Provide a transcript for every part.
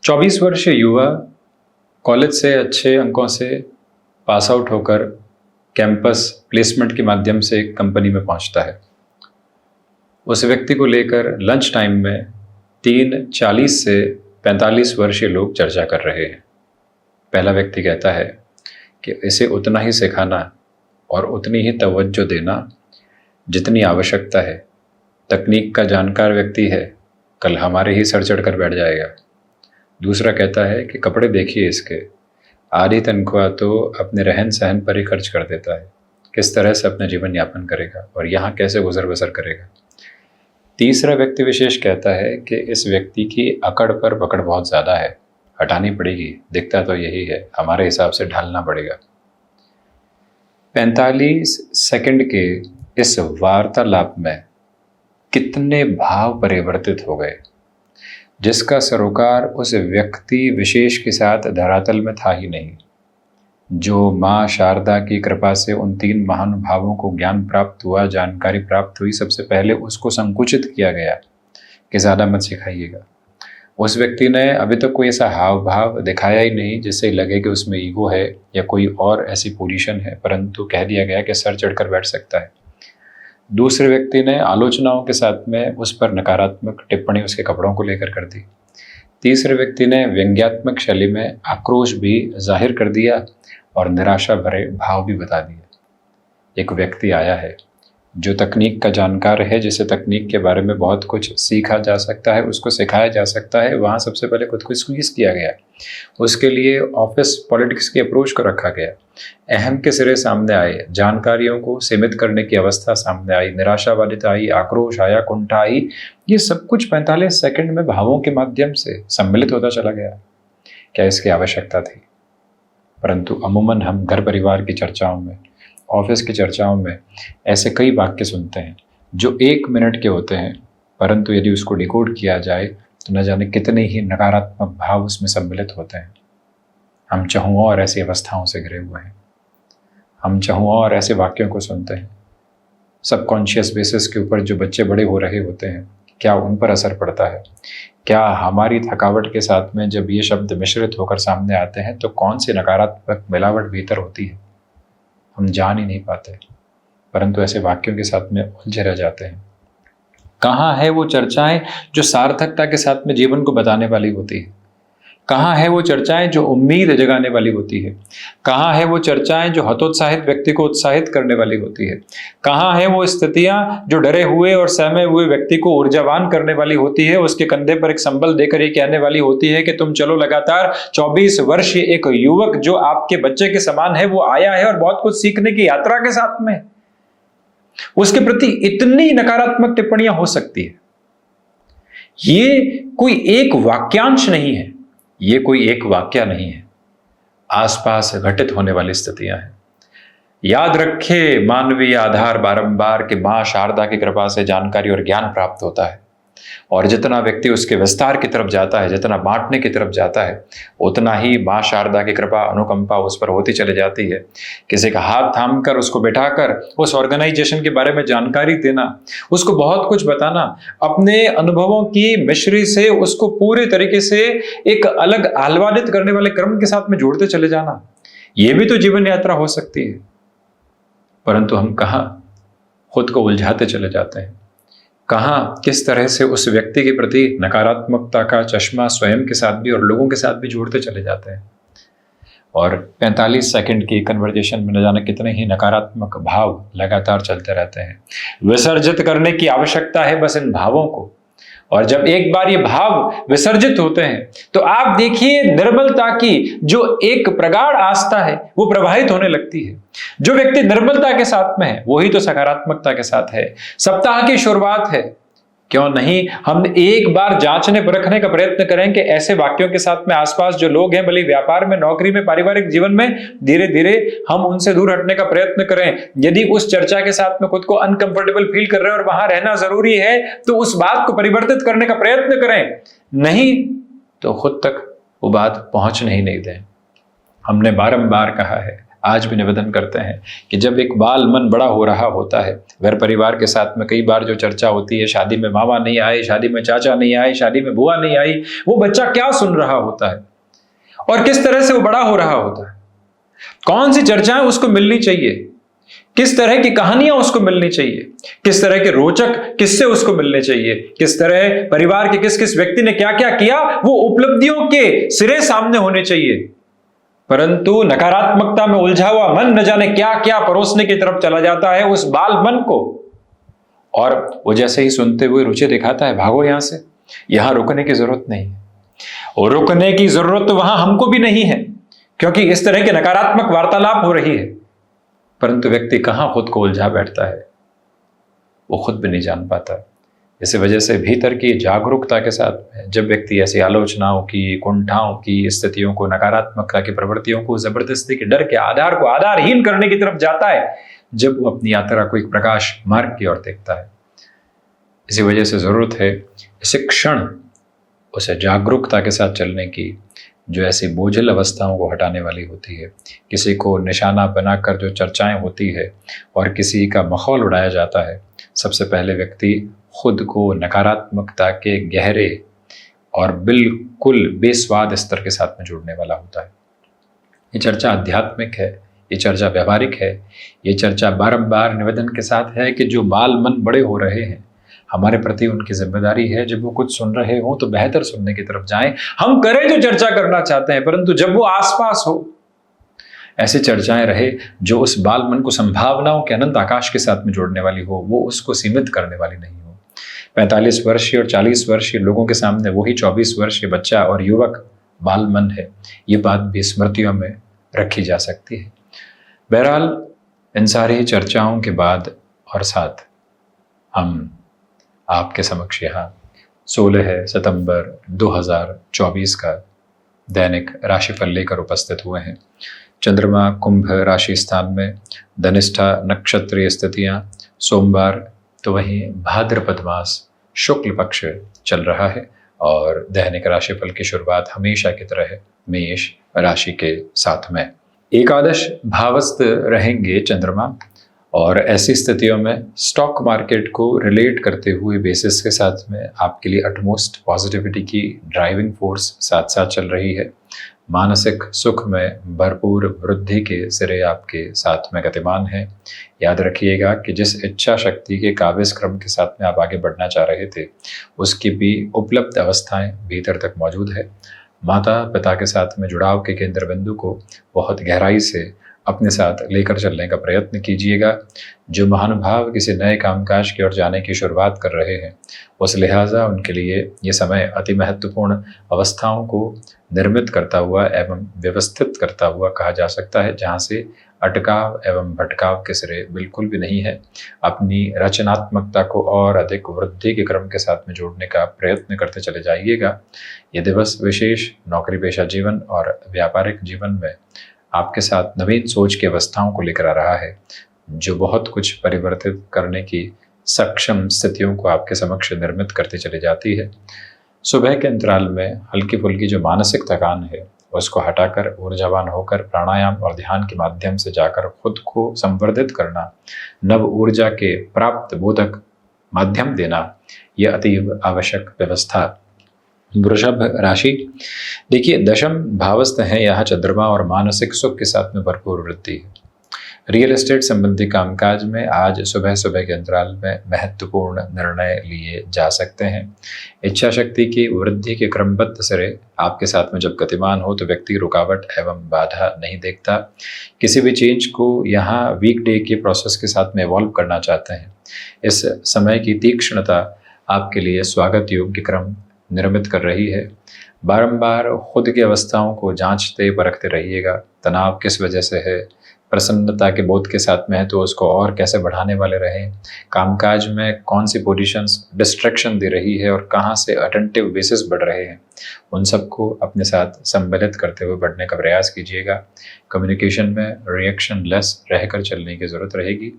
24 वर्षीय युवा कॉलेज से अच्छे अंकों से पास आउट होकर कैंपस प्लेसमेंट के माध्यम से एक कंपनी में पहुंचता है। उस व्यक्ति को लेकर लंच टाइम में 40 से 45 वर्षीय लोग चर्चा कर रहे हैं। पहला व्यक्ति कहता है कि इसे उतना ही सिखाना और उतनी ही तवज्जो देना जितनी आवश्यकता है। तकनीक का जानकार व्यक्ति है, कल हमारे ही सर चढ़कर बैठ जाएगा। दूसरा कहता है कि कपड़े देखिए इसके, आधी तनख्वाह तो अपने रहन सहन पर ही खर्च कर देता है, किस तरह से अपना जीवन यापन करेगा और यहाँ कैसे गुजर बसर करेगा। तीसरा व्यक्ति विशेष कहता है कि इस व्यक्ति की अकड़ पर पकड़ बहुत ज़्यादा है, हटानी पड़ेगी, दिखता तो यही है, हमारे हिसाब से ढालना पड़ेगा। 45 सेकंड के इस वार्तालाप में कितने भाव परिवर्तित हो गए, जिसका सरोकार उस व्यक्ति विशेष के साथ धरातल में था ही नहीं। जो माँ शारदा की कृपा से उन 3 महानुभावों को ज्ञान प्राप्त हुआ, जानकारी प्राप्त हुई, सबसे पहले उसको संकुचित किया गया कि ज़्यादा मत सिखाइएगा। उस व्यक्ति ने अभी तक कोई ऐसा हाव भाव दिखाया ही नहीं जिससे लगे कि उसमें ईगो है या कोई और ऐसी पोजीशन है, परंतु कह दिया गया कि सर चढ़कर बैठ सकता है। दूसरे व्यक्ति ने आलोचनाओं के साथ में उस पर नकारात्मक टिप्पणी उसके कपड़ों को लेकर कर दी। तीसरे व्यक्ति ने व्यंग्यात्मक शैली में आक्रोश भी जाहिर कर दिया और निराशा भरे भाव भी बता दिए। एक व्यक्ति आया है जो तकनीक का जानकार है, जिसे तकनीक के बारे में बहुत कुछ सीखा जा सकता है, उसको सिखाया जा सकता है। वहाँ सबसे पहले खुद को स्क्वीज किया गया, उसके लिए ऑफिस पॉलिटिक्स की अप्रोच को रखा गया। अहम के सिरे सामने आए, जानकारियों को सीमित करने की अवस्था सामने आई, निराशावादिता आई, आक्रोश आया, कुंठा आई। ये सब कुछ 45 सेकंड में भावों के माध्यम से सम्मिलित होता चला गया। क्या इसकी आवश्यकता थी? परंतु अमूमन हम घर परिवार की चर्चाओं में, ऑफिस की चर्चाओं में ऐसे कई वाक्य सुनते हैं जो 1 मिनट के होते हैं, परंतु यदि उसको डिकोड किया जाए तो न जाने कितने ही नकारात्मक भाव उसमें सम्मिलित होते हैं। हम चाहुओं और ऐसी अवस्थाओं से घिरे हुए हैं। हम चाहुओं और ऐसे वाक्यों को सुनते हैं। सबकॉन्शियस बेसिस के ऊपर जो बच्चे बड़े हो रहे होते हैं, क्या उन पर असर पड़ता है? क्या हमारी थकावट के साथ में जब ये शब्द मिश्रित होकर सामने आते हैं तो कौन सी नकारात्मक मिलावट भीतर होती है, हम जान ही नहीं पाते, परंतु ऐसे वाक्यों के साथ में उलझे रह जाते हैं। कहाँ है वो चर्चाएं जो सार्थकता के साथ में जीवन को बताने वाली होती है? कहाँ है वो चर्चाएं जो उम्मीद जगाने वाली होती है? कहाँ है वो चर्चाएं जो हतोत्साहित व्यक्ति को उत्साहित करने वाली होती है? कहाँ है वो स्थितियां जो डरे हुए और सहमे हुए व्यक्ति को ऊर्जावान करने वाली होती है? उसके कंधे पर एक संबल देकर ये कहने वाली होती है कि तुम चलो लगातार। 24 वर्षीय एक युवक जो आपके बच्चे के समान है, वो आया है और बहुत कुछ सीखने की यात्रा के साथ में। उसके प्रति इतनी नकारात्मक टिप्पणियां हो सकती है। ये कोई एक वाक्यांश नहीं है, ये कोई एक वाक्य नहीं है, आसपास घटित होने वाली स्थितियां हैं। याद रखे मानवीय आधार बारंबार कि मां शारदा की कृपा से जानकारी और ज्ञान प्राप्त होता है, और जितना व्यक्ति उसके विस्तार की तरफ जाता है, जितना बांटने की तरफ जाता है, उतना ही मां शारदा की कृपा अनुकंपा उस पर होती चली जाती है। किसी का हाथ थाम कर उसको बिठाकर उस ऑर्गेनाइजेशन के बारे में जानकारी देना, उसको बहुत कुछ बताना, अपने अनुभवों की मिश्री से उसको पूरे तरीके से एक अलग आह्लादित करने वाले क्रम के साथ में जोड़ते चले जाना, यह भी तो जीवन यात्रा हो सकती है। परंतु हम कहाँ खुद को उलझाते चले जाते हैं, कहाँ किस तरह से उस व्यक्ति के प्रति नकारात्मकता का चश्मा स्वयं के साथ भी और लोगों के साथ भी जोड़ते चले जाते हैं। और 45 सेकंड की कन्वर्जेशन में न जाने कितने ही नकारात्मक भाव लगातार चलते रहते हैं। विसर्जित करने की आवश्यकता है बस इन भावों को, और जब एक बार ये भाव विसर्जित होते हैं तो आप देखिए निर्मलता की जो एक प्रगाढ़ आस्था है वो प्रवाहित होने लगती है। जो व्यक्ति निर्मलता के साथ में है वही तो सकारात्मकता के साथ है। सप्ताह की शुरुआत है, क्यों नहीं हम एक बार जांचने परखने का प्रयत्न करें कि ऐसे वाक्यों के साथ में आसपास जो लोग हैं, भले व्यापार में, नौकरी में, पारिवारिक जीवन में, धीरे धीरे हम उनसे दूर हटने का प्रयत्न करें। यदि उस चर्चा के साथ में खुद को अनकंफर्टेबल फील कर रहे हैं और वहां रहना जरूरी है तो उस बात को परिवर्तित करने का प्रयत्न करें, नहीं तो खुद तक वो बात पहुंचने ही नहीं दें। हमने बारंबार कहा है, आज भी निवेदन करते हैं कि जब एक बाल मन बड़ा हो रहा होता है, घर परिवार के साथ में कई बार जो चर्चा होती है, शादी में मामा नहीं आए, शादी में चाचा नहीं आए, शादी में बुआ नहीं आई, वो बच्चा क्या सुन रहा होता है और किस तरह से वो बड़ा हो रहा होता है, कौन सी चर्चाएं उसको मिलनी चाहिए, किस तरह की कहानियां उसको मिलनी चाहिए, किस तरह के रोचक किस्से उसको मिलने चाहिए, किस तरह परिवार के किस किस व्यक्ति ने क्या क्या किया, वो उपलब्धियों के सिरे सामने होने चाहिए। परंतु नकारात्मकता में उलझा हुआ मन न जाने क्या क्या परोसने की तरफ चला जाता है उस बाल मन को, और वो जैसे ही सुनते हुए रुचि दिखाता है, भागो यहां से, यहां रुकने की जरूरत नहीं है। और रुकने की जरूरत तो वहां हमको भी नहीं है, क्योंकि इस तरह की नकारात्मक वार्तालाप हो रही है। परंतु व्यक्ति कहां खुद को उलझा बैठता है, वो खुद भी नहीं जान पाता। इसी वजह से भीतर की जागरूकता के साथ जब व्यक्ति ऐसी आलोचनाओं की, कुंठाओं की स्थितियों को, नकारात्मकता की प्रवृत्तियों को, जबरदस्ती के डर के आधार को आधारहीन करने की तरफ जाता है, जब वो अपनी यात्रा को एक प्रकाश मार्ग की ओर देखता है। इसी वजह से जरूरत है इसी क्षण उसे जागरूकता के साथ चलने की, जो ऐसी बोझिल अवस्थाओं को हटाने वाली होती है। किसी को निशाना बनाकर जो चर्चाएं होती है और किसी का माहौल उड़ाया जाता है, सबसे पहले व्यक्ति खुद को नकारात्मकता के गहरे और बिल्कुल बेस्वाद स्तर के साथ में जोड़ने वाला होता है। ये चर्चा आध्यात्मिक है, ये चर्चा व्यवहारिक है, ये चर्चा बारंबार निवेदन के साथ है कि जो बाल मन बड़े हो रहे हैं, हमारे प्रति उनकी जिम्मेदारी है, जब वो कुछ सुन रहे हो तो बेहतर सुनने की तरफ जाएं। हम करें जो चर्चा करना चाहते हैं, परंतु जब वो आसपास हो, ऐसी चर्चाएं रहे जो उस बाल मन को संभावनाओं के अनंत आकाश के साथ में जोड़ने वाली हो, वो उसको सीमित करने वाली नहीं हो। 45 वर्षीय और 40 वर्षीय लोगों के सामने वही 24 वर्षीय बच्चा और युवक बाल मन है, ये बात भी स्मृतियों में रखी जा सकती है। बहरहाल इन सारी चर्चाओं के बाद और साथ हम आपके समक्ष यहाँ 16 सितंबर 2024 का दैनिक राशिफल लेकर उपस्थित हुए हैं। चंद्रमा कुंभ राशि स्थान में, धनिष्ठा नक्षत्रीय स्थितियां, सोमवार तो वहीं भाद्रपद मास शुक्ल पक्ष चल रहा है और दैनिक राशिफल की शुरुआत हमेशा की तरह मेष राशि के साथ में। एकादश भावस्थ रहेंगे चंद्रमा, और ऐसी स्थितियों में स्टॉक मार्केट को रिलेट करते हुए बेसिस के साथ में आपके लिए अटमोस्ट पॉजिटिविटी की ड्राइविंग फोर्स साथ साथ चल रही है। मानसिक सुख में भरपूर वृद्धि के सिरे आपके साथ में गतिमान है। याद रखिएगा कि जिस इच्छा शक्ति के काबिज क्रम के साथ में आप आगे बढ़ना चाह रहे थे, उसकी भी उपलब्ध अवस्थाएं भीतर तक मौजूद है। माता पिता के साथ में जुड़ाव के केंद्र बिंदु को बहुत गहराई से अपने साथ लेकर चलने का प्रयत्न कीजिएगा। जो महानुभाव किसी नए कामकाज की ओर जाने की शुरुआत कर रहे हैं, उस लिहाजा उनके लिए ये समय अति महत्वपूर्ण अवस्थाओं को निर्मित करता हुआ एवं व्यवस्थित करता हुआ कहा जा सकता है, जहाँ से अटकाव एवं भटकाव के सिरे बिल्कुल भी नहीं है। अपनी रचनात्मकता को और अधिक वृद्धि के क्रम के साथ में जोड़ने का प्रयत्न करते चले जाइएगा। ये दिवस विशेष नौकरी पेशा जीवन और व्यापारिक जीवन में आपके साथ नवीन सोच की अवस्थाओं को लेकर आ रहा है, जो बहुत कुछ परिवर्तित करने की सक्षम स्थितियों को आपके समक्ष निर्मित करती चली जाती है। सुबह के अंतराल में हल्की फुल्की जो मानसिक थकान है, उसको हटाकर ऊर्जावान होकर प्राणायाम और ध्यान के माध्यम से जाकर खुद को संवर्धित करना, नव ऊर्जा के प्राप्त बोधक माध्यम देना, यह अतीव आवश्यक व्यवस्था। वृषभ राशि, देखिए दशम भावस्थ है यहाँ चंद्रमा और मानसिक सुख के साथ में भरपूर वृद्धि है। रियल एस्टेट संबंधी कामकाज में आज सुबह सुबह के अंतराल में महत्वपूर्ण निर्णय लिए जा सकते हैं। इच्छा शक्ति की वृद्धि के क्रमबद्ध सिरे आपके साथ में जब गतिमान हो तो व्यक्ति रुकावट एवं बाधा नहीं देखता। किसी भी चेंज को यहाँ वीकडे के प्रोसेस के साथ में इवॉल्व करना चाहते हैं। इस समय की तीक्ष्णता आपके लिए स्वागत योग्य क्रम निर्मित कर रही है। बारंबार खुद की अवस्थाओं को जांचते परखते रहिएगा। तनाव किस वजह से है, प्रसन्नता के बोध के साथ में है तो उसको और कैसे बढ़ाने वाले रहें। कामकाज में कौन सी पोजीशंस डिस्ट्रैक्शन दे रही है और कहाँ से अटेंटिव बेसिस बढ़ रहे हैं, उन सबको अपने साथ सम्मिलित करते हुए बढ़ने का प्रयास कीजिएगा। कम्युनिकेशन में रिएक्शन लेस रहकर चलने की ज़रूरत रहेगी।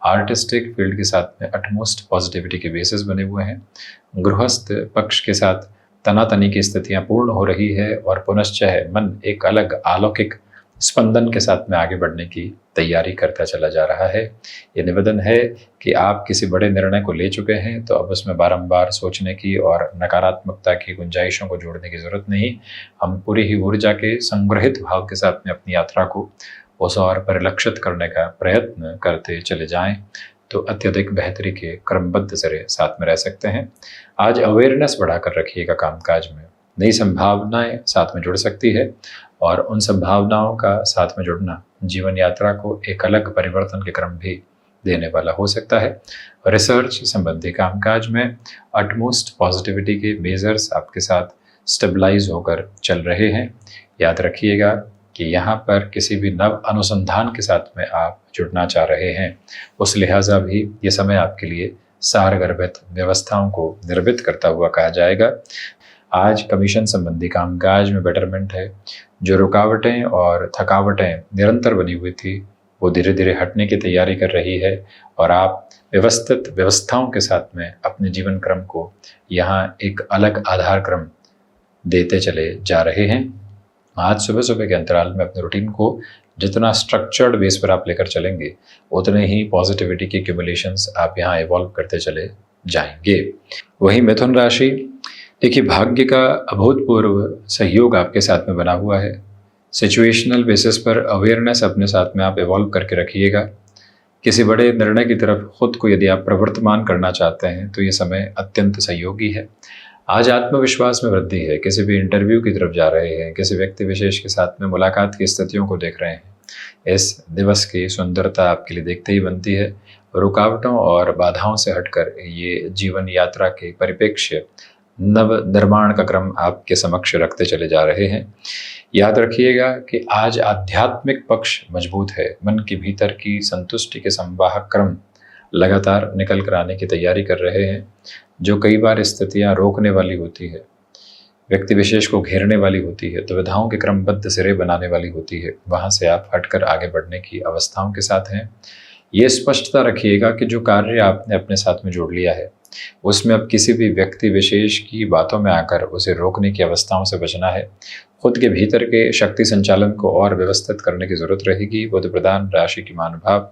आर्टिस्टिक फील्ड के साथ में अटमोस्ट पॉजिटिविटी के बेसिस बने हुए हैं। गृहस्थ पक्ष के साथ तनातनी की स्थितियां पूर्ण हो रही है और पुनश्च मन एक अलग अलौकिक स्पंदन के साथ में आगे बढ़ने की तैयारी करता चला जा रहा है। ये निवेदन है कि आप किसी बड़े निर्णय को ले चुके हैं तो अब उसमें बारंबार सोचने की और नकारात्मकता की गुंजाइशों को जोड़ने की ज़रूरत नहीं। हम पूरी ही ऊर्जा के संग्रहित भाव के साथ में अपनी यात्रा को उस और परिलक्षित करने का प्रयत्न करते चले जाएं तो अत्यधिक बेहतरी के क्रमबद्ध सिरे साथ में रह सकते हैं। आज अवेयरनेस बढ़ाकर रखिएगा कामकाज में, नई संभावनाएं साथ में जुड़ सकती है और उन संभावनाओं का साथ में जुड़ना जीवन यात्रा को एक अलग परिवर्तन के क्रम भी देने वाला हो सकता है। रिसर्च संबंधी कामकाज में अटमोस्ट पॉजिटिविटी के मेजर्स आपके साथ स्टेबलाइज होकर चल रहे हैं। याद रखिएगा कि यहाँ पर किसी भी नव अनुसंधान के साथ में आप जुड़ना चाह रहे हैं, उस लिहाजा भी ये समय आपके लिए सारगर्भित व्यवस्थाओं को निर्मित करता हुआ कहा जाएगा। आज कमीशन संबंधी कामकाज में बेटरमेंट है। जो रुकावटें और थकावटें निरंतर बनी हुई थी वो धीरे धीरे हटने की तैयारी कर रही है और आप व्यवस्थित व्यवस्थाओं के साथ में अपने जीवन क्रम को यहाँ एक अलग आधार क्रम देते चले जा रहे हैं। आज सुबह सुबह के अंतराल में अपने रूटीन को जितना स्ट्रक्चर्ड बेस पर आप लेकर चलेंगे उतने ही पॉजिटिविटी की एक्यूमुलेशंस आप यहाँ इवॉल्व करते चले जाएंगे। वहीं मिथुन राशि, देखिए भाग्य का अभूतपूर्व सहयोग आपके साथ में बना हुआ है। सिचुएशनल बेसिस पर अवेयरनेस अपने साथ में आप इवॉल्व करके रखिएगा। किसी बड़े निर्णय की तरफ खुद को यदि आप प्रवर्तमान करना चाहते हैं तो ये समय अत्यंत सहयोगी है। आज आत्मविश्वास में वृद्धि है। किसी भी इंटरव्यू की तरफ जा रहे हैं, किसी व्यक्ति विशेष के साथ में मुलाकात की स्थितियों को देख रहे हैं, इस दिवस की सुंदरता आपके लिए देखते ही बनती है। रुकावटों और बाधाओं से हटकर ये जीवन यात्रा के परिप्रेक्ष्य नव निर्माण का क्रम आपके समक्ष रखते चले जा रहे हैं। याद रखिएगा कि आज आध्यात्मिक पक्ष मजबूत है। मन के भीतर की संतुष्टि के संवाहक क्रम लगातार निकल कर आने की तैयारी कर रहे हैं। जो कई बार स्थितियां रोकने वाली होती है, व्यक्ति विशेष को घेरने वाली होती है, दुविधाओं के क्रमबद्ध सिरे बनाने वाली होती है, वहां से आप हटकर आगे बढ़ने की अवस्थाओं के साथ हैं। ये स्पष्टता रखिएगा कि जो कार्य आपने अपने साथ में जोड़ लिया है उसमें अब किसी भी व्यक्ति विशेष की बातों में आकर उसे रोकने की अवस्थाओं से बचना है। खुद के भीतर के शक्ति संचालन को और व्यवस्थित करने की जरूरत रहेगी। बुध प्रधान राशि की महानुभाव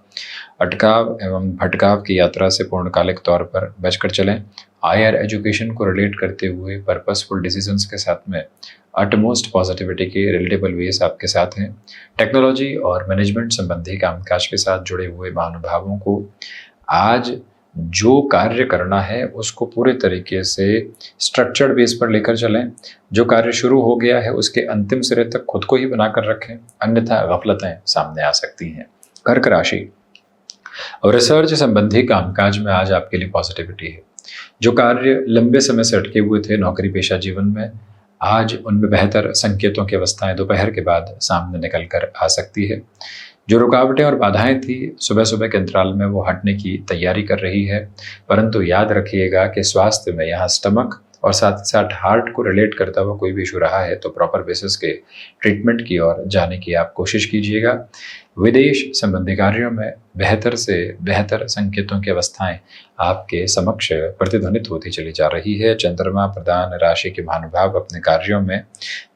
अटकाव एवं भटकाव की यात्रा से पूर्णकालिक तौर पर बचकर चलें। हायर एजुकेशन को रिलेट करते हुए पर्पसफुल डिसीजंस के साथ में अटमोस्ट पॉजिटिविटी के रिलेटेबल वेज आपके साथ हैं। टेक्नोलॉजी और मैनेजमेंट संबंधी कामकाज के साथ जुड़े हुए महानुभावों को आज जो कार्य करना है उसको पूरे तरीके से स्ट्रक्चर्ड बेस पर लेकर चलें। जो कार्य शुरू हो गया है उसके अंतिम सिरे तक खुद को ही बनाकर रखें, अन्यथा गफलतें सामने आ सकती हैं। कर्क राशि और रिसर्च संबंधी कामकाज में आज आपके लिए पॉजिटिविटी है। जो कार्य लंबे समय से अटके हुए थे नौकरी पेशा जीवन में, आज उनमें बेहतर संकेतों की अवस्थाएं दोपहर के बाद सामने निकल कर आ सकती है। जो रुकावटें और बाधाएं थी सुबह सुबह के अंतराल में वो हटने की तैयारी कर रही है। परंतु याद रखिएगा कि स्वास्थ्य में यहाँ स्टमक और साथ ही साथ हार्ट को रिलेट करता हुआ कोई भी इशू रहा है तो प्रॉपर बेसिस के ट्रीटमेंट की ओर जाने की आप कोशिश कीजिएगा। विदेश संबंधी कार्यों में बेहतर से बेहतर संकेतों की अवस्थाएं आपके समक्ष प्रतिध्वनित होती चली जा रही है। चंद्रमा प्रधान राशि के महानुभाव अपने कार्यों में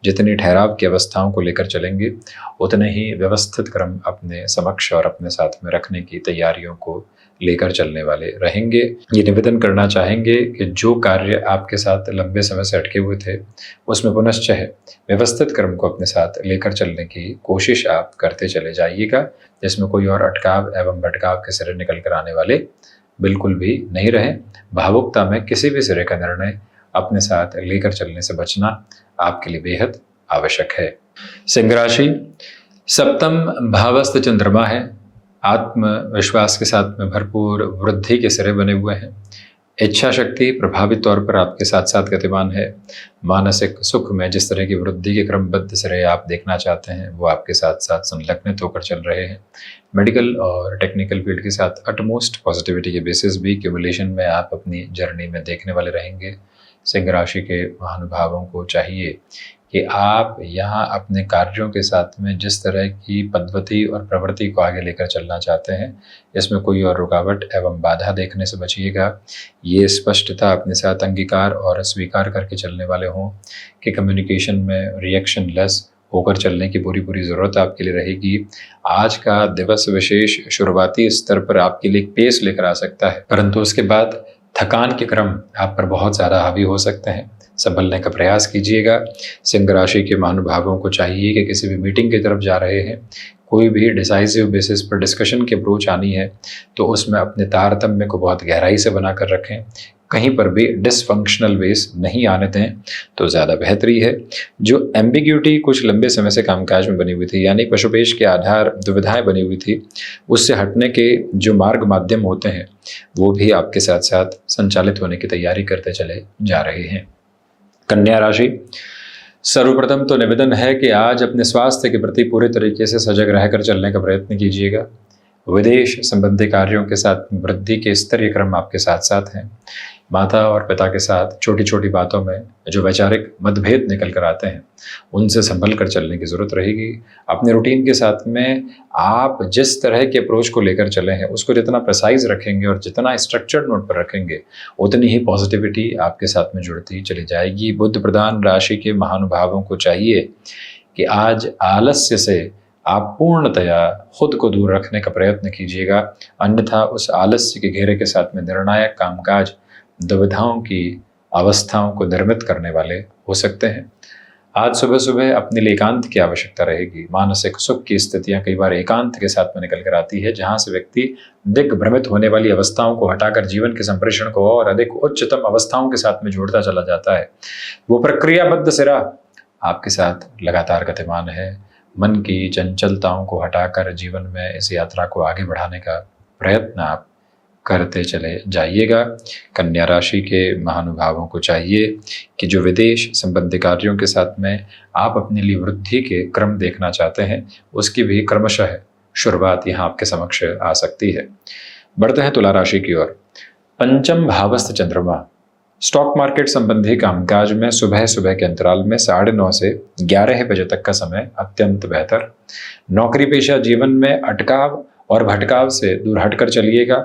जितनी ठहराव की अवस्थाओं को लेकर चलेंगे उतने ही व्यवस्थित क्रम अपने समक्ष और अपने साथ में रखने की तैयारियों को लेकर चलने वाले रहेंगे। ये निवेदन करना चाहेंगे कि जो कार्य आपके साथ लंबे समय से अटके हुए थे उसमें पुनश्च व्यवस्थित क्रम को अपने साथ लेकर चलने की कोशिश आप करते चले जाइएगा, जिसमें कोई और अटकाव एवं भटकाव के सिरे निकल कर आने वाले बिल्कुल भी नहीं रहे। भावुकता में किसी भी सिरे का निर्णय अपने साथ लेकर चलने से बचना आपके लिए बेहद आवश्यक है। सिंह राशि सप्तम भावस्थ चंद्रमा है। आत्मविश्वास के साथ में भरपूर वृद्धि के सिरे बने हुए हैं। इच्छा शक्ति प्रभावित तौर पर आपके साथ साथ गतिमान है। मानसिक सुख में जिस तरह की वृद्धि के क्रमबद्ध सिरे आप देखना चाहते हैं वो आपके साथ साथ संलग्नित होकर चल रहे हैं। मेडिकल और टेक्निकल फील्ड के साथ अटमोस्ट पॉजिटिविटी के बेसिस भी क्यूमुलेशन में आप अपनी जर्नी में देखने वाले रहेंगे। सिंह राशि के महानुभावों को चाहिए कि आप यहाँ अपने कार्यों के साथ में जिस तरह की पद्धति और प्रवृत्ति को आगे लेकर चलना चाहते हैं इसमें कोई और रुकावट एवं बाधा देखने से बचिएगा। ये स्पष्टता अपने साथ अंगीकार और स्वीकार करके चलने वाले हों कि कम्युनिकेशन में रिएक्शन लेस होकर चलने की पूरी पूरी ज़रूरत आपके लिए रहेगी। आज का दिवस विशेष शुरुआती स्तर पर आपके लिए एक पेस लेकर आ सकता है, परंतु उसके बाद थकान के क्रम आप पर बहुत ज़्यादा हावी हो सकते हैं। संभलने का प्रयास कीजिएगा। सिंह राशि के महानुभावों को चाहिए कि किसी भी मीटिंग की तरफ जा रहे हैं, कोई भी डिसाइसिव बेसिस पर डिस्कशन की अप्रोच आनी है तो उसमें अपने तारतम्य को बहुत गहराई से बनाकर रखें। कहीं पर भी डिसफंक्शनल वेस नहीं आने दें तो ज़्यादा बेहतरी है। जो एम्बिग्यूटी कुछ लंबे समय से कामकाज में बनी हुई थी, यानी पशुपेश के आधार दुविधाएं बनी हुई थी, उससे हटने के जो मार्ग माध्यम होते हैं वो भी आपके साथ साथ संचालित होने की तैयारी करते चले जा रहे हैं। कन्या राशि, सर्वप्रथम तो निवेदन है कि आज अपने स्वास्थ्य के प्रति पूरे तरीके से सजग रहकर चलने का प्रयत्न कीजिएगा। विदेश संबंधी कार्यों के साथ वृद्धि के स्तरीय क्रम आपके साथ साथ हैं। माता और पिता के साथ छोटी छोटी बातों में जो वैचारिक मतभेद निकल कर आते हैं उनसे संभल कर चलने की ज़रूरत रहेगी। अपने रूटीन के साथ में आप जिस तरह के अप्रोच को लेकर चले हैं उसको जितना प्रिसाइज रखेंगे और जितना स्ट्रक्चर्ड नोट पर रखेंगे उतनी ही पॉजिटिविटी आपके साथ में जुड़ती चली जाएगी। बुध प्रधान राशि के महानुभावों को चाहिए कि आज आलस्य से आप पूर्णतया खुद को दूर रखने का प्रयत्न कीजिएगा, अन्यथा उस आलस्य के घेरे के साथ में निर्णायक कामकाज दुविधाओं की अवस्थाओं को निर्मित करने वाले हो सकते हैं। आज सुबह सुबह अपने लिए एकांत की आवश्यकता रहेगी। मानसिक सुख की स्थितियां कई बार एकांत के साथ में निकल कर आती है, जहां से व्यक्ति दिग्भ्रमित होने वाली अवस्थाओं को हटाकर जीवन के संप्रेषण को और अधिक उच्चतम अवस्थाओं के साथ में जोड़ता चला जाता है। वो प्रक्रियाबद्ध सिरा आपके साथ लगातार गतिमान है। मन की चंचलताओं को हटाकर जीवन में इस यात्रा को आगे बढ़ाने का प्रयत्न आप करते चले जाइएगा। कन्या राशि के महानुभावों को चाहिए कि जो विदेश संबंधी कार्यों के साथ में आप अपने लिए वृद्धि के क्रम देखना चाहते हैं उसकी भी क्रमशः शुरुआत यहाँ आपके समक्ष आ सकती है। बढ़ते हैं तुला राशि की ओर। पंचम भावस्थ चंद्रमा स्टॉक मार्केट संबंधी कामकाज में सुबह सुबह के अंतराल में 9:30 से 11 बजे तक का समय अत्यंत बेहतर। नौकरी पेशा जीवन में अटकाव और भटकाव से दूर हटकर चलिएगा।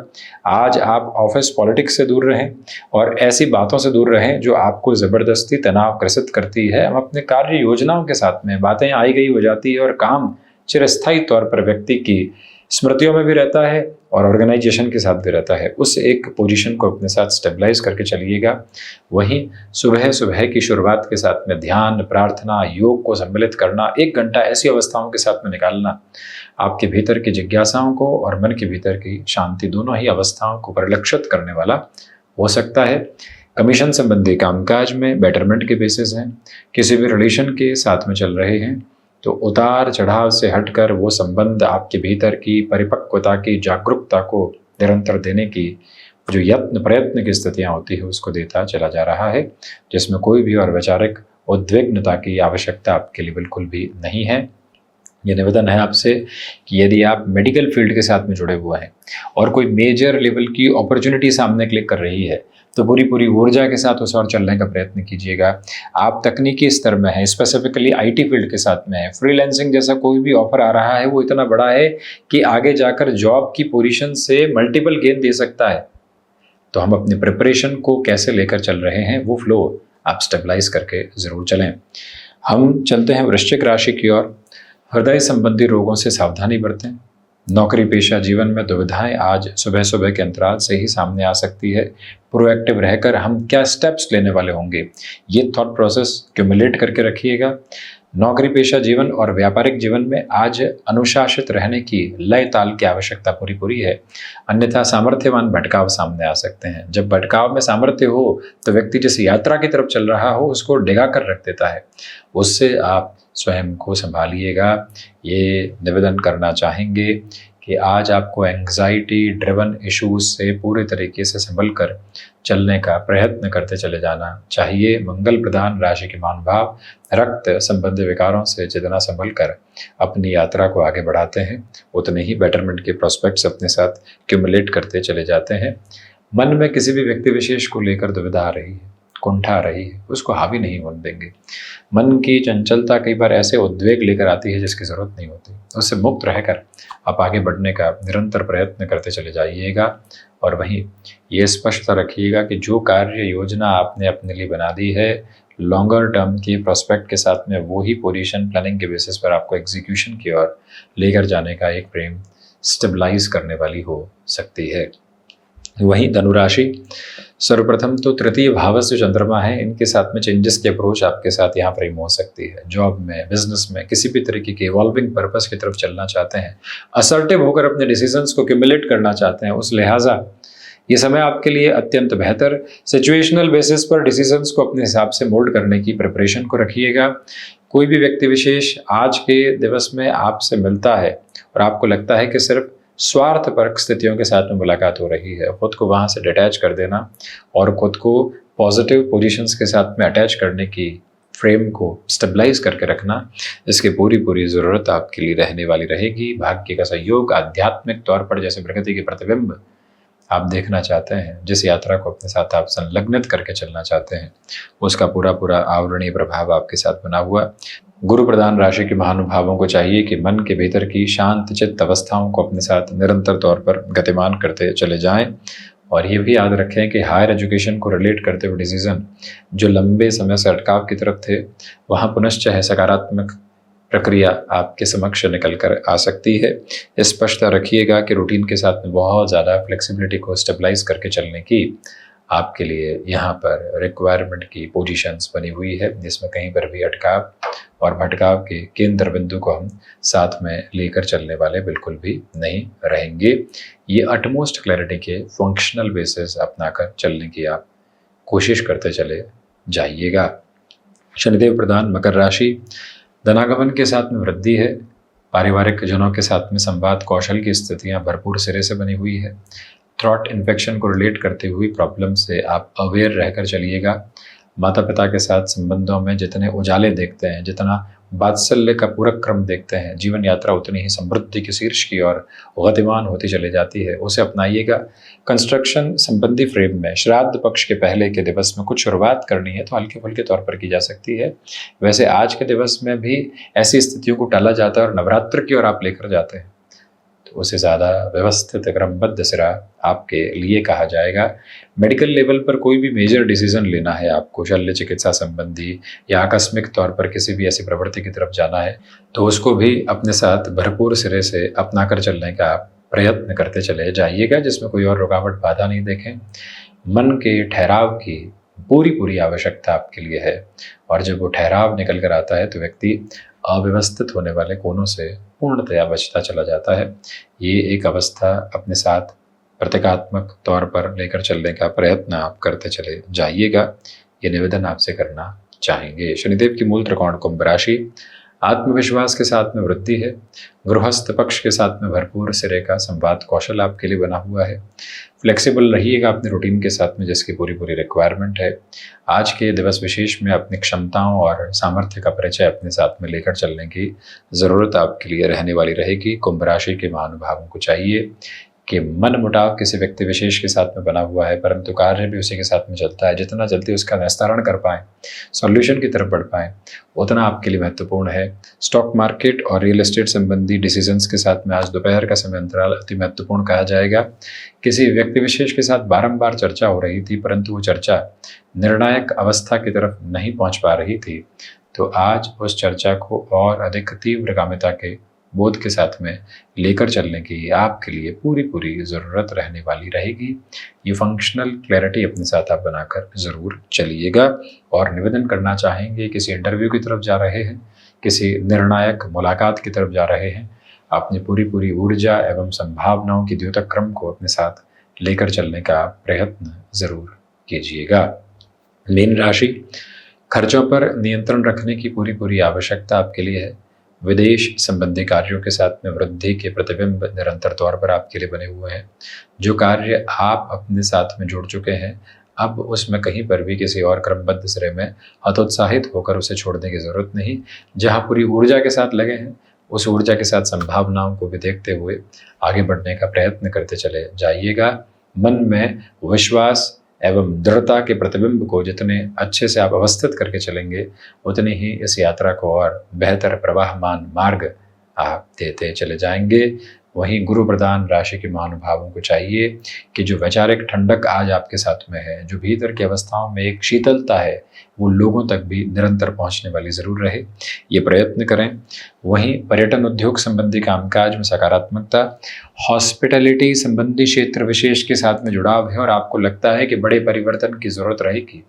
आज आप ऑफिस पॉलिटिक्स से दूर रहें और ऐसी बातों से दूर रहें जो आपको ज़बरदस्ती तनाव ग्रसित करती है। हम अपने कार्य योजनाओं के साथ में बातें आई गई हो जाती है और काम चिरस्थायी तौर पर व्यक्ति की स्मृतियों में भी रहता है और ऑर्गेनाइजेशन के साथ भी रहता है। उस एक पोजीशन को अपने साथ स्टेबलाइज करके चलिएगा। वहीं सुबह सुबह की शुरुआत के साथ में ध्यान, प्रार्थना, योग को सम्मिलित करना, 1 घंटा ऐसी अवस्थाओं के साथ में निकालना आपके भीतर की जिज्ञासाओं को और मन के भीतर की शांति, दोनों ही अवस्थाओं को परिलक्षित करने वाला हो सकता है। कमीशन संबंधी कामकाज में बेटरमेंट के बेसिस हैं। किसी भी रिलेशन के साथ में चल रहे हैं तो उतार चढ़ाव से हटकर वो संबंध आपके भीतर की परिपक्वता की जागरूकता को निरंतर देने की जो यत्न प्रयत्न की स्थितियां होती है उसको देता चला जा रहा है, जिसमें कोई भी और वैचारिक उद्विग्नता की आवश्यकता आपके लिए बिल्कुल भी नहीं है। ये निवेदन है आपसे कि यदि आप मेडिकल फील्ड के साथ में जुड़े हुए हैं और कोई मेजर लेवल की अपॉर्चुनिटी सामने क्लिक कर रही है तो पूरी पूरी ऊर्जा के साथ उस और चलने का प्रयत्न कीजिएगा। आप तकनीकी स्तर में हैं, स्पेसिफिकली आईटी फील्ड के साथ में है, फ्रीलांसिंग जैसा कोई भी ऑफर आ रहा है वो इतना बड़ा है कि आगे जाकर जॉब की पोजीशन से मल्टीपल गेन दे सकता है। तो हम अपनी प्रिपरेशन को कैसे लेकर चल रहे हैं वो फ्लो आप स्टेबलाइज करके ज़रूर चलें। हम चलते हैं वृश्चिक राशि की ओर। हृदय संबंधी रोगों से सावधानी बरतें। नौकरी पेशा जीवन में दुविधाएं आज सुबह सुबह के अंतराल से ही सामने आ सकती है। प्रोएक्टिव रहकर हम क्या स्टेप्स लेने वाले होंगे ये थॉट प्रोसेस क्यूमुलेट करके रखिएगा। नौकरी पेशा जीवन और व्यापारिक जीवन में आज अनुशासित रहने की लय ताल की आवश्यकता पूरी पूरी है, अन्यथा सामर्थ्यवान भटकाव सामने आ सकते हैं। जब भटकाव में सामर्थ्य हो तो व्यक्ति जिस यात्रा की तरफ चल रहा हो उसको डिगा कर रख देता है, उससे आप स्वयं को संभालिएगा। ये निवेदन करना चाहेंगे कि आज आपको एंग्जाइटी ड्रिवन इश्यूज से पूरे तरीके से संभल कर चलने का प्रयत्न करते चले जाना चाहिए। मंगल प्रधान राशि के महानुभाव रक्त संबंधी विकारों से जितना संभल कर अपनी यात्रा को आगे बढ़ाते हैं उतने ही बेटरमेंट के प्रोस्पेक्ट्स अपने साथ क्यूमुलेट करते चले जाते हैं। मन में किसी भी व्यक्ति विशेष को लेकर दुविधा आ रही है, कुंठा आ रही है, उसको हावी नहीं होने देंगे। मन की चंचलता कई बार ऐसे उद्वेग लेकर आती है जिसकी ज़रूरत नहीं होती, उससे मुक्त रहकर आप आगे बढ़ने का निरंतर प्रयत्न करते चले जाइएगा। और वहीं ये स्पष्टता रखिएगा कि जो कार्य योजना आपने अपने लिए बना दी है लॉन्गर टर्म की प्रोस्पेक्ट के साथ में वो ही पोजीशन प्लानिंग के बेसिस पर आपको एग्जीक्यूशन की ओर लेकर जाने का एक फ्रेम स्टेबलाइज करने वाली हो सकती है। वहीं धनुराशि, सर्वप्रथम तो तृतीय भावस्थ जो चंद्रमा है, इनके साथ में चेंजेस की अप्रोच आपके साथ यहाँ फ्रेम हो सकती है। जॉब में, बिजनेस में, किसी भी तरीके के इवॉल्विंग पर्पस की तरफ चलना चाहते हैं, असर्टिव होकर अपने डिसीजंस को क्यूमुलेट करना चाहते हैं, उस लिहाजा ये समय आपके लिए अत्यंत बेहतर। सिचुएशनल बेसिस पर डिसीजंस को अपने हिसाब से मोल्ड करने की प्रिपरेशन को रखिएगा। कोई भी व्यक्ति विशेष आज के दिवस में आपसे मिलता है और आपको लगता है कि सिर्फ स्वार्थपरक स्थितियों के साथ में मुलाकात हो रही है, खुद को वहाँ से डिटैच कर देना और खुद को पॉजिटिव पोजीशंस के साथ में अटैच करने की फ्रेम को स्टेबलाइज करके रखना, इसकी पूरी ज़रूरत आपके लिए रहने वाली रहेगी। भाग्य का सहयोग, आध्यात्मिक तौर पर जैसे प्रकृति के प्रतिबिंब आप देखना चाहते हैं, जिस यात्रा को अपने साथ आप संलग्नित करके चलना चाहते हैं, उसका पूरा आवरणीय प्रभाव आपके साथ बना हुआ। गुरु प्रधान राशि के महानुभावों को चाहिए कि मन के भीतर की शांत चित्त अवस्थाओं को अपने साथ निरंतर तौर पर गतिमान करते चले जाएं और ये भी याद रखें कि हायर एजुकेशन को रिलेट करते हुए डिसीजन जो लंबे समय से अटकाव की तरफ थे, वहाँ पुनश्च है सकारात्मक प्रक्रिया आपके समक्ष निकल कर आ सकती है। स्पष्टता रखिएगा कि रूटीन के साथ में बहुत ज़्यादा फ्लेक्सिबिलिटी को स्टेबलाइज करके चलने की आपके लिए यहाँ पर रिक्वायरमेंट की पोजीशंस बनी हुई है, जिसमें कहीं पर भी अटकाव और भटकाव के केंद्र बिंदु को हम साथ में लेकर चलने वाले बिल्कुल भी नहीं रहेंगे। ये अटमोस्ट क्लैरिटी के फंक्शनल बेसिस अपनाकर चलने की आप कोशिश करते चले जाइएगा। शनिदेव प्रधान मकर राशि, धनागमन के साथ में वृद्धि है। पारिवारिक जनों के साथ में संवाद कौशल की स्थितियां भरपूर सिरे से बनी हुई है। थ्रॉट इन्फेक्शन को रिलेट करते हुई प्रॉब्लम से आप अवेयर रहकर चलिएगा। माता पिता के साथ संबंधों में जितने उजाले देखते हैं, जितना वात्सल्य का पूरा क्रम देखते हैं, जीवन यात्रा उतनी ही समृद्धि के शीर्ष की ओर गतिमान होती चली जाती है, उसे अपनाइएगा। कंस्ट्रक्शन संबंधी फ्रेम में श्राद्ध पक्ष के पहले के दिवस में कुछ शुरुआत करनी है तो हल्के फुल्के तौर पर की जा सकती है। वैसे आज के दिवस में भी ऐसी स्थितियों को टाला जाता है और नवरात्र की ओर आप लेकर जाते हैं तो उसे ज़्यादा व्यवस्थित क्रमबद्ध सिरा आपके लिए कहा जाएगा। मेडिकल लेवल पर कोई भी मेजर डिसीजन लेना है आपको, शल्य चिकित्सा संबंधी या आकस्मिक तौर पर किसी भी ऐसी प्रवृत्ति की तरफ जाना है, तो उसको भी अपने साथ भरपूर सिरे से अपनाकर चलने का प्रयत्न करते चले जाइएगा, जिसमें कोई और रुकावट बाधा नहीं देखें। मन के ठहराव की पूरी आवश्यकता आपके लिए है और जब वो ठहराव निकल कर आता है तो व्यक्ति अव्यवस्थित होने वाले कोनों से पूर्णतया बचता चला जाता है। ये एक अवस्था अपने साथ प्रतीकात्मक तौर पर लेकर चलने का प्रयत्न आप करते चले जाइएगा, ये निवेदन आपसे करना चाहेंगे। शनिदेव की मूल त्रिकोण कुंभ राशि, आत्मविश्वास के साथ में वृद्धि है। गृहस्थ पक्ष के साथ में भरपूर सिरे का संवाद कौशल आपके लिए बना हुआ है। फ्लेक्सिबल रहिएगा अपने रूटीन के साथ में, जिसकी पूरी रिक्वायरमेंट है। आज के दिवस विशेष में अपनी क्षमताओं और सामर्थ्य का परिचय अपने साथ में लेकर चलने की ज़रूरत आपके लिए रहने वाली रहेगी। कुंभ राशि के महानुभावों को चाहिए कि मन मुटाव किसी व्यक्ति विशेष के साथ में बना हुआ है, परंतु कार्य भी उसी के साथ में चलता है। जितना जल्दी उसका निस्तारण कर पाएँ, सॉल्यूशन की तरफ बढ़ पाएँ, उतना आपके लिए महत्वपूर्ण है। स्टॉक मार्केट और रियल एस्टेट संबंधी डिसीजंस के साथ में आज दोपहर का समय अंतराल अति महत्वपूर्ण कहा जाएगा। किसी व्यक्ति विशेष के साथ बारंबार चर्चा हो रही थी, परंतु वो चर्चा निर्णायक अवस्था की तरफ नहीं पहुंच पा रही थी, तो आज उस चर्चा को और अधिक तीव्रगामिता के बोध के साथ में लेकर चलने की आपके लिए पूरी ज़रूरत रहने वाली रहेगी। ये फंक्शनल क्लैरिटी अपने साथ आप बनाकर ज़रूर चलिएगा। और निवेदन करना चाहेंगे, किसी इंटरव्यू की तरफ जा रहे हैं, किसी निर्णायक मुलाकात की तरफ जा रहे हैं, अपनी पूरी ऊर्जा एवं संभावनाओं की द्योतक क्रम को अपने साथ लेकर चलने का प्रयत्न ज़रूर कीजिएगा। मीन राशि, खर्चों पर नियंत्रण रखने की पूरी आवश्यकता आपके लिए है। विदेश संबंधी कार्यों के साथ में वृद्धि के प्रतिबिंब निरंतर तौर पर आपके लिए बने हुए हैं। जो कार्य आप अपने साथ में जोड़ चुके हैं, अब उसमें कहीं पर भी किसी और क्रमबद्ध सिरे में हतोत्साहित होकर उसे छोड़ने की ज़रूरत नहीं। जहाँ पूरी ऊर्जा के साथ लगे हैं, उस ऊर्जा के साथ संभावनाओं को भी देखते हुए आगे बढ़ने का प्रयत्न करते चले जाइएगा। मन में विश्वास एवं दृढ़ता के प्रतिबिंब को जितने अच्छे से आप अवस्थित करके चलेंगे, उतनी ही इस यात्रा को और बेहतर प्रवाहमान मार्ग आप देते चले जाएंगे। वहीं गुरु प्रधान राशि के महानुभावों को चाहिए कि जो वैचारिक ठंडक आज आपके साथ में है, जो भीतर की अवस्थाओं में एक शीतलता है, वो लोगों तक भी निरंतर पहुंचने वाली ज़रूर रहे, ये प्रयत्न करें। वहीं पर्यटन उद्योग संबंधी कामकाज में सकारात्मकता, हॉस्पिटैलिटी संबंधी क्षेत्र विशेष के साथ में जुड़ाव है और आपको लगता है कि बड़े परिवर्तन की ज़रूरत रहेगी,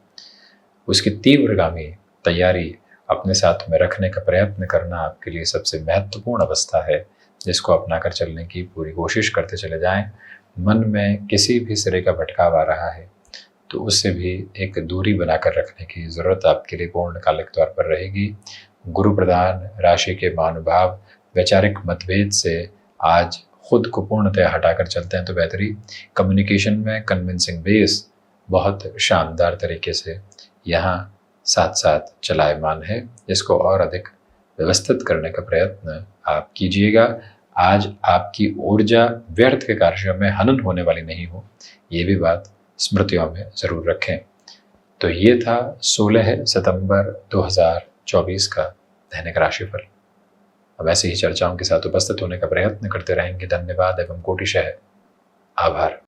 उसकी तीव्रगामी तैयारी अपने साथ में रखने का प्रयत्न करना आपके लिए सबसे महत्वपूर्ण अवस्था है, जिसको अपनाकर चलने की पूरी कोशिश करते चले जाएं। मन में किसी भी सिरे का भटकाव आ रहा है तो उससे भी एक दूरी बनाकर रखने की ज़रूरत आपके लिए पूर्णकालिक तौर पर रहेगी। गुरु प्रधान राशि के महानुभाव वैचारिक मतभेद से आज खुद को पूर्णतः हटाकर चलते हैं तो बेहतरी। कम्युनिकेशन में कन्विंसिंग बेस बहुत शानदार तरीके से यहाँ साथ साथ चलायमान है, जिसको और अधिक व्यवस्थित करने का प्रयत्न आप कीजिएगा। आज आपकी ऊर्जा व्यर्थ के कार्यों में हनन होने वाली नहीं हो, ये भी बात स्मृतियों में ज़रूर रखें। तो ये था 16 सितंबर 2024 का दैनिक राशिफल। अब ऐसी ही चर्चाओं के साथ उपस्थित होने का प्रयत्न करते रहेंगे। धन्यवाद एवं कोटिशः आभार।